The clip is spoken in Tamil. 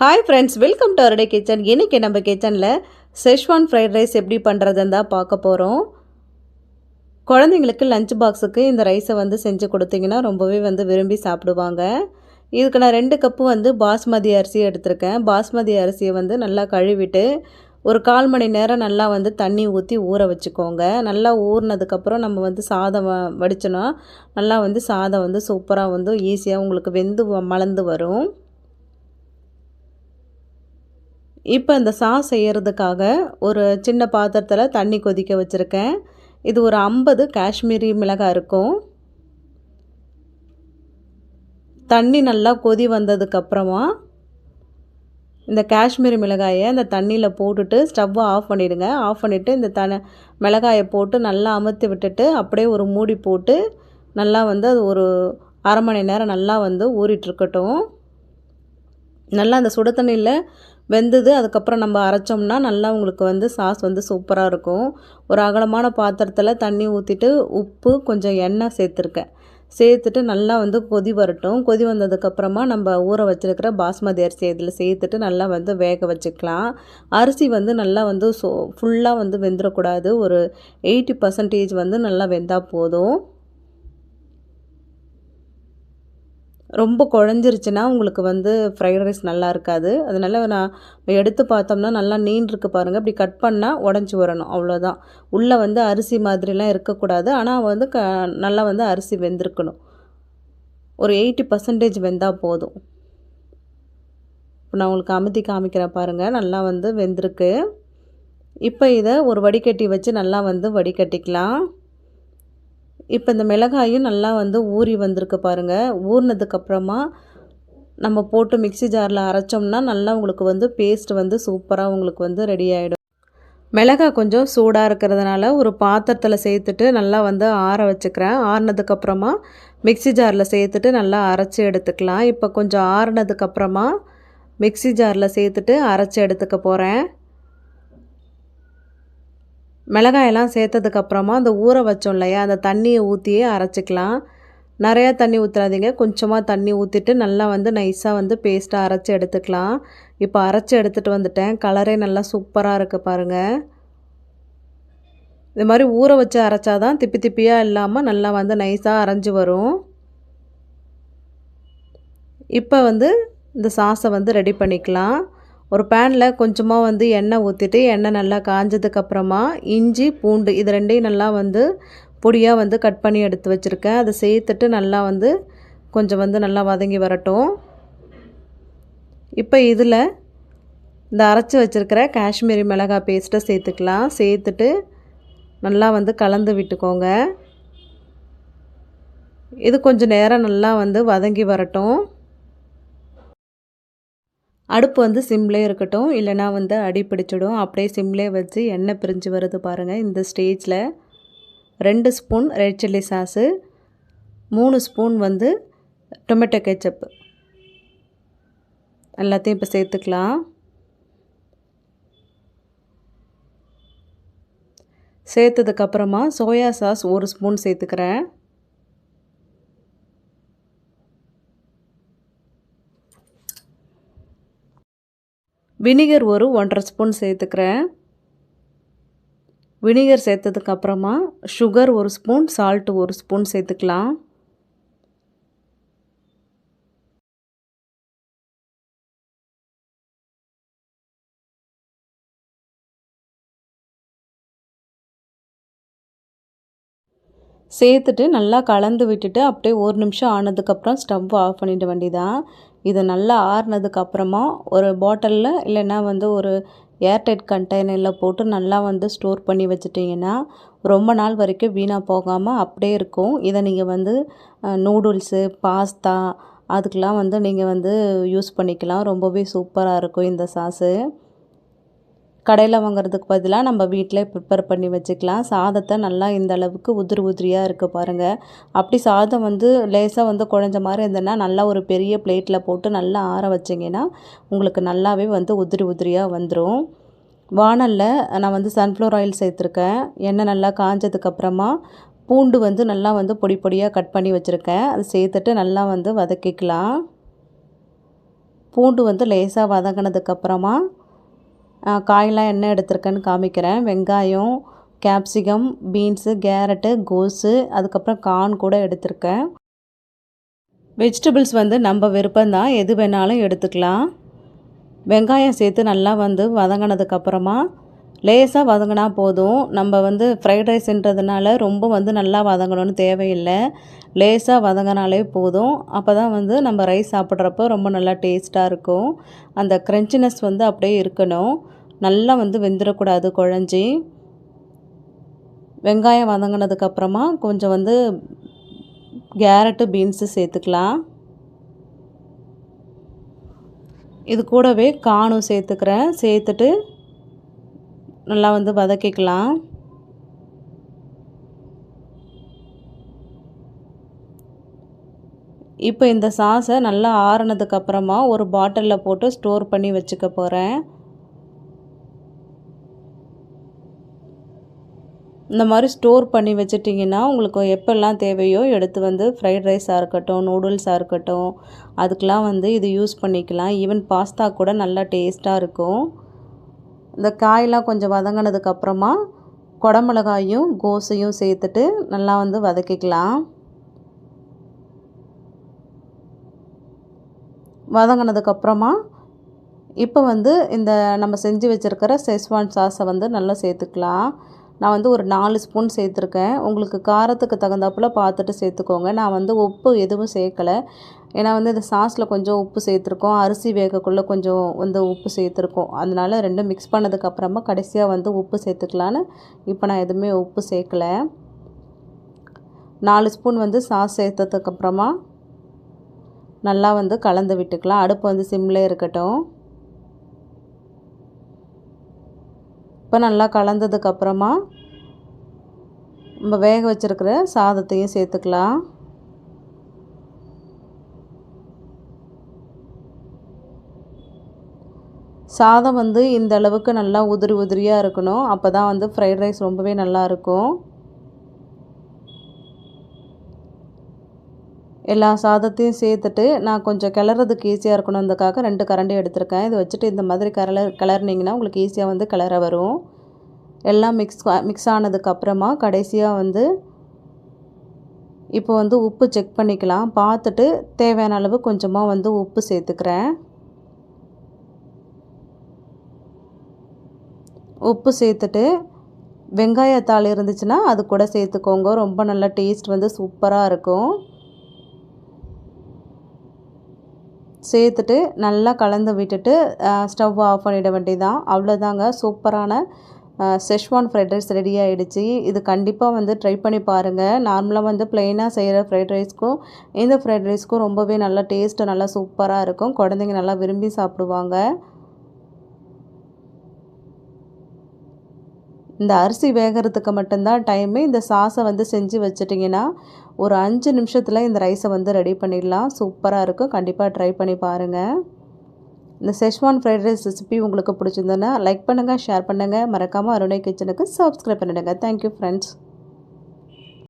ஹாய் ஃப்ரெண்ட்ஸ், வெல்கம் டு அவருடைய கிச்சன். இன்றைக்கி நம்ம கிச்சனில் செஷ்வான் ஃப்ரைட் ரைஸ் எப்படி பண்ணுறதுன்னு தான் பார்க்க போகிறோம். குழந்தைங்களுக்கு லஞ்ச் பாக்ஸுக்கு இந்த ரைஸை செஞ்சு கொடுத்தீங்கன்னா ரொம்பவே விரும்பி சாப்பிடுவாங்க. இதுக்கு நான் 2 கப்பு பாஸ்மதி அரிசி எடுத்திருக்கேன். பாஸ்மதி அரிசியை நல்லா கழுவிட்டு ஒரு 1/4 மணி நேரம் நல்லா தண்ணி ஊற்றி ஊற வச்சுக்கோங்க. நல்லா ஊறினதுக்கப்புறம் நம்ம சாதம் வடிச்சோன்னா நல்லா சாதம் சூப்பராக ஈஸியாக உங்களுக்கு வெந்து மலர்ந்து வரும். இப்போ இந்த சாஸ் செய்கிறதுக்காக ஒரு சின்ன பாத்திரத்தில் தண்ணி கொதிக்க வச்சுருக்கேன். இது ஒரு 50 காஷ்மீரி மிளகாய் இருக்கும். தண்ணி நல்லா கொதி வந்ததுக்கப்புறமா இந்த காஷ்மீரி மிளகாயை இந்த தண்ணியில் போட்டுட்டு ஸ்டவ்வை ஆஃப் பண்ணிவிடுங்க. ஆஃப் பண்ணிவிட்டு இந்த மிளகாயை போட்டு நல்லா அமுத்தி விட்டுட்டு அப்படியே ஒரு மூடி போட்டு நல்லா அது ஒரு 1/2 மணி நேரம் நல்லா ஊறிட்டுருக்கட்டும். நல்லா அந்த சுடு தண்ணியில் வெந்தது. அதுக்கப்புறம் நம்ம அரைச்சோம்னா நல்லா உங்களுக்கு சாஸ் சூப்பராக இருக்கும். ஒரு அகலமான பாத்திரத்தில் தண்ணி ஊற்றிட்டு உப்பு கொஞ்சம் எண்ணெய் சேர்த்துட்டு நல்லா கொதி வரட்டும். கொதி வந்ததுக்கப்புறமா நம்ம ஊற வச்சுருக்கிற பாஸ்மதி அரிசி இதில் சேர்த்துட்டு நல்லா வேக வச்சுக்கலாம். அரிசி நல்லா ஃபுல்லாக வெந்துடக்கூடாது. ஒரு 80% நல்லா வெந்தால் போதும். ரொம்ப குழஞ்சிருச்சுன்னா உங்களுக்கு ஃப்ரைட் ரைஸ் நல்லா இருக்காது. அதனால் நான் எடுத்து பார்த்தோம்னா நல்லா நீண்டிருக்கு பாருங்கள். இப்படி கட் பண்ணால் உடஞ்சி வரணும், அவ்வளோதான். உள்ளே அரிசி மாதிரிலாம் இருக்கக்கூடாது. ஆனால் நல்லா அரிசி வெந்திருக்கணும். ஒரு 80% வெந்தால் போதும். இப்போ நான் உங்களுக்கு அமுத்தி காமிக்கிறேன் பாருங்கள். நல்லா வெந்திருக்கு. இப்போ இதை ஒரு வடிகட்டி வச்சு நல்லா வடிகட்டிக்கலாம். இப்போ இந்த மிளகாயும் நல்லா ஊறி வந்திருக்கு பாருங்கள். ஊறினதுக்கப்புறமா நம்ம போட்டு மிக்ஸி ஜாரில் அரைச்சோம்னா நல்லா உங்களுக்கு பேஸ்ட் சூப்பராக உங்களுக்கு ரெடி ஆகிடும். மிளகாய் கொஞ்சம் சூடாக இருக்கிறதுனால ஒரு பாத்திரத்தில் சேர்த்துட்டு நல்லா ஆற வச்சுக்கிறேன். ஆறினதுக்கப்புறமா மிக்ஸி ஜாரில் சேர்த்துட்டு நல்லா அரைச்சி எடுத்துக்கலாம். இப்போ கொஞ்சம் ஆறினதுக்கப்புறமா மிக்ஸி ஜாரில் சேர்த்துட்டு அரைச்சி எடுத்துக்க போகிறேன். மிளகாயெல்லாம் சேர்த்ததுக்கப்புறமா அந்த ஊற வச்சோம் இல்லையா, அந்த தண்ணியை ஊற்றியே அரைச்சிக்கலாம். நிறையா தண்ணி ஊற்றாதீங்க, கொஞ்சமாக தண்ணி ஊற்றிட்டு நல்லா நைஸாக பேஸ்ட்டாக அரைச்சி எடுத்துக்கலாம். இப்போ அரைச்சி எடுத்துகிட்டு வந்துட்டேன். கலரே நல்லா சூப்பராக இருக்குது பாருங்கள். இது மாதிரி ஊற வச்சு அரைச்சாதான் திப்பி திப்பியாக இல்லாமல் நல்லா நைஸாக அரைஞ்சி வரும். இப்போ இந்த சாஸை ரெடி பண்ணிக்கலாம். ஒரு பேனில் கொஞ்சமாக எண்ணெய் ஊற்றிட்டு எண்ணெய் நல்லா காஞ்சதுக்கப்புறமா இஞ்சி பூண்டு இது ரெண்டையும் நல்லா பொடியாக கட் பண்ணி எடுத்து வச்சுருக்கேன். அதை சேர்த்துட்டு நல்லா கொஞ்சம் நல்லா வதங்கி வரட்டும். இப்போ இதில் இந்த அரைச்சி வச்சுருக்கிற காஷ்மீரி மிளகாய் பேஸ்ட்டை சேர்த்துக்கலாம். சேர்த்துட்டு நல்லா கலந்து விட்டுக்கோங்க. இது கொஞ்சம் நேரம் நல்லா வதங்கி வரட்டும். அடுப்பு சிம்லே இருக்கட்டும், இல்லைனா அடி பிடிச்சிடும். அப்படியே சிம்லே வச்சு எண்ணெய் பிரிஞ்சு வருது பாருங்கள். இந்த ஸ்டேஜில் 2 spoon red chilli sauce, 3 spoon tomato ketchup எல்லாத்தையும் இப்போ சேர்த்துக்கலாம். சேர்த்ததுக்கப்புறமா சோயா சாஸ் 1 ஸ்பூன் சேர்த்துக்கிறேன். வினிகர் ஒரு 1½ ஸ்பூன் சேர்த்துக்கிறேன். வினிகர் சேர்த்ததுக்கப்புறமா சுகர் 1 ஸ்பூன், சால்ட்டு 1 ஸ்பூன் சேர்த்துக்கலாம். சேர்த்துட்டு நல்லா கலந்து விட்டுட்டு அப்படியே 1 நிமிஷம் ஆனதுக்கப்புறம் ஸ்டவ் ஆஃப் பண்ணிட வேண்டியதான். இதை நல்லா ஆறுனதுக்கப்புறமா ஒரு பாட்டிலில் இல்லைன்னா ஒரு ஏர்டைட் கண்டெய்னரில் போட்டு நல்லா ஸ்டோர் பண்ணி வச்சுட்டிங்கன்னா ரொம்ப நாள் வரைக்கும் வீணாக போகாமல் அப்படியே இருக்கும். இதை நீங்கள் நூடுல்ஸு, பாஸ்தா அதுக்கெலாம் நீங்கள் யூஸ் பண்ணிக்கலாம். ரொம்பவே சூப்பராக இருக்கும் இந்த சாஸு. கடையில் வாங்குறதுக்கு பதிலாக நம்ம வீட்டிலே ப்ரிப்பேர் பண்ணி வச்சுக்கலாம். சாதத்தை நல்லா இந்த அளவுக்கு உதிரியாக இருக்குது பாருங்கள். அப்படி சாதம் லேசாக குழஞ்ச மாதிரி இருந்ததுன்னா நல்லா ஒரு பெரிய பிளேட்டில் போட்டு நல்லா ஆற வச்சிங்கன்னா உங்களுக்கு நல்லாவே உதிரியாக வந்துடும். வானலில் நான் சன்ஃப்ளவர் ஆயில் சேர்த்துருக்கேன். எண்ணெய் நல்லா காஞ்சதுக்கப்புறமா பூண்டு நல்லா பொடி பொடியாக கட் பண்ணி வச்சுருக்கேன். அதை சேர்த்துட்டு நல்லா வதக்கிக்கலாம். பூண்டு வந்து லேசாக வதங்கினதுக்கப்புறமா காயெலாம் என்ன எடுத்திருக்கேன்னு காமிக்கிறேன். வெங்காயம், கேப்சிகம், பீன்ஸு, கேரட்டு, கோஸு, அதுக்கப்புறம் கார்ன் கூட எடுத்திருக்கேன். வெஜிடபிள்ஸ் வந்து நம்ம விருப்பம்தான், எது வேணாலும் எடுத்துக்கலாம். வெங்காயம் சேர்த்து நல்லா வந்து வதங்கினதுக்கப்புறமா லேசாக வதங்கினா போதும். நம்ம வந்து ஃப்ரைட் ரைஸ்ன்றதுனால ரொம்ப வந்து நல்லா வதங்கணும்னு தேவையில்லை. லேசாக வதங்கினாலே போதும். அப்போ தான் வந்து நம்ம ரைஸ் சாப்பிட்றப்போ ரொம்ப நல்லா டேஸ்ட்டாக இருக்கும். அந்த க்ரன்ச்சினஸ் வந்து அப்படியே இருக்கணும். நல்லா வந்து வெந்துடக்கூடாது குழஞ்சி. வெங்காயம் வதங்கினதுக்கப்புறமா கொஞ்சம் வந்து கேரட்டு, பீன்ஸு சேர்த்துக்கலாம். இது கூடவே கார்னும் சேர்த்துக்கிறேன். சேர்த்துட்டு நல்லா வந்து வதக்கிக்கலாம். இப்போ இந்த சாஸை நல்லா ஆறுனதுக்கப்புறமா ஒரு பாட்டிலில் போட்டு ஸ்டோர் பண்ணி வச்சுக்க போகிறேன். இந்த மாதிரி ஸ்டோர் பண்ணி வச்சிட்டிங்கன்னா உங்களுக்கு எப்போல்லாம் தேவையோ எடுத்து வந்து ஃப்ரைட் ரைஸாக இருக்கட்டும், நூடுல்ஸாக இருக்கட்டும், அதுக்கெலாம் வந்து இது யூஸ் பண்ணிக்கலாம். ஈவன் பாஸ்தா கூட நல்லா டேஸ்ட்டாக இருக்கும். இந்த காயெலாம் கொஞ்சம் வதங்கினதுக்கப்புறமா குடமிளகாயும் கோஸையும் சேர்த்துட்டு நல்லா வந்து வதக்கிக்கலாம். வதங்கினதுக்கப்புறமா இப்போ வந்து இந்த நம்ம செஞ்சு வச்சுருக்கிற செஸ்வான் சாஸை வந்து நல்லா சேர்த்துக்கலாம். நான் வந்து ஒரு 4 ஸ்பூன் சேர்த்துருக்கேன். உங்களுக்கு காரத்துக்கு தகுந்தாப்புல பார்த்துட்டு சேர்த்துக்கோங்க. நான் வந்து உப்பு எதுவும் சேர்க்கலை. ஏன்னா வந்து இந்த சாஸில் கொஞ்சம் உப்பு சேர்த்துருக்கோம், அரிசி வேகக்குள்ளே கொஞ்சம் வந்து உப்பு சேர்த்துருக்கோம். அதனால ரெண்டும் மிக்ஸ் பண்ணதுக்கப்புறமா கடைசியாக வந்து உப்பு சேர்த்துக்கலான்னு இப்போ நான் எதுவுமே உப்பு சேர்க்கலை. 4 ஸ்பூன் வந்து சாஸ் சேர்த்ததுக்கப்புறமா நல்லா வந்து கலந்து விட்டுக்கலாம். அடுப்பு வந்து சிம்மில் இருக்கட்டும். இப்போ நல்லா கலந்ததுக்கப்புறமா நம்ம வேக வச்சுருக்கிற சாதத்தையும் சேர்த்துக்கலாம். சாதம் வந்து இந்த அளவுக்கு நல்லா உதிரி உதிரியாக இருக்கணும். அப்போ தான் வந்து ஃப்ரைட் ரைஸ் ரொம்பவே நல்லாயிருக்கும். எல்லா சாதத்தையும் சேர்த்துட்டு நான் கொஞ்சம் கிளறதுக்கு ஈஸியாக இருக்கணுன்றதுக்காக 2 கரண்டி எடுத்திருக்கேன். இதை வச்சுட்டு இந்த மாதிரி கிளறினீங்கன்னா உங்களுக்கு ஈஸியாக வந்து கிளற வரும். எல்லாம் மிக்ஸ் ஆனதுக்கப்புறமா கடைசியாக வந்து இப்போ வந்து உப்பு செக் பண்ணிக்கலாம். பார்த்துட்டு தேவையான அளவு கொஞ்சமாக வந்து உப்பு சேர்த்துக்கிறேன். உப்பு சேர்த்துட்டு வெங்காயத்தாள் இருந்துச்சுன்னா அது கூட சேர்த்துக்கோங்க. ரொம்ப நல்லா டேஸ்ட் வந்து சூப்பராக இருக்கும். சேர்த்துட்டு நல்லா கலந்து விட்டுட்டு ஸ்டவ் ஆஃப் பண்ணிட வேண்டியதான். அவ்வளோதாங்க, சூப்பரான செஷ்வான் ஃப்ரைட் ரைஸ் ரெடி ஆகிடுச்சு. இது கண்டிப்பாக வந்து ட்ரை பண்ணி பாருங்கள். நார்மலாக வந்து ப்ளெயினாக செய்கிற ஃப்ரைட் ரைஸ்க்கும் இந்த ஃப்ரைட் ரைஸ்க்கும் ரொம்பவே நல்லா டேஸ்ட்டு நல்லா சூப்பராக இருக்கும். குழந்தைங்க நல்லா விரும்பி சாப்பிடுவாங்க. இந்த அரிசி வேகிறதுக்கு மட்டும்தான் டைமு. இந்த சாஸை வந்து செஞ்சு வச்சிட்டிங்கன்னா ஒரு 5 நிமிஷத்தில் இந்த ரைஸை வந்து ரெடி பண்ணிடலாம். சூப்பராக இருக்கும். கண்டிப்பாக ட்ரை பண்ணி பாருங்கள். இந்த செஷ்வான் ஃப்ரைட் ரைஸ் ரெசிபி உங்களுக்கு பிடிச்சிருந்ததுன்னா லைக் பண்ணுங்கள், ஷேர் பண்ணுங்கள். மறக்காமல் அருணை கிச்சனுக்கு சப்ஸ்கிரைப் பண்ணிவிடுங்க. Thank you friends.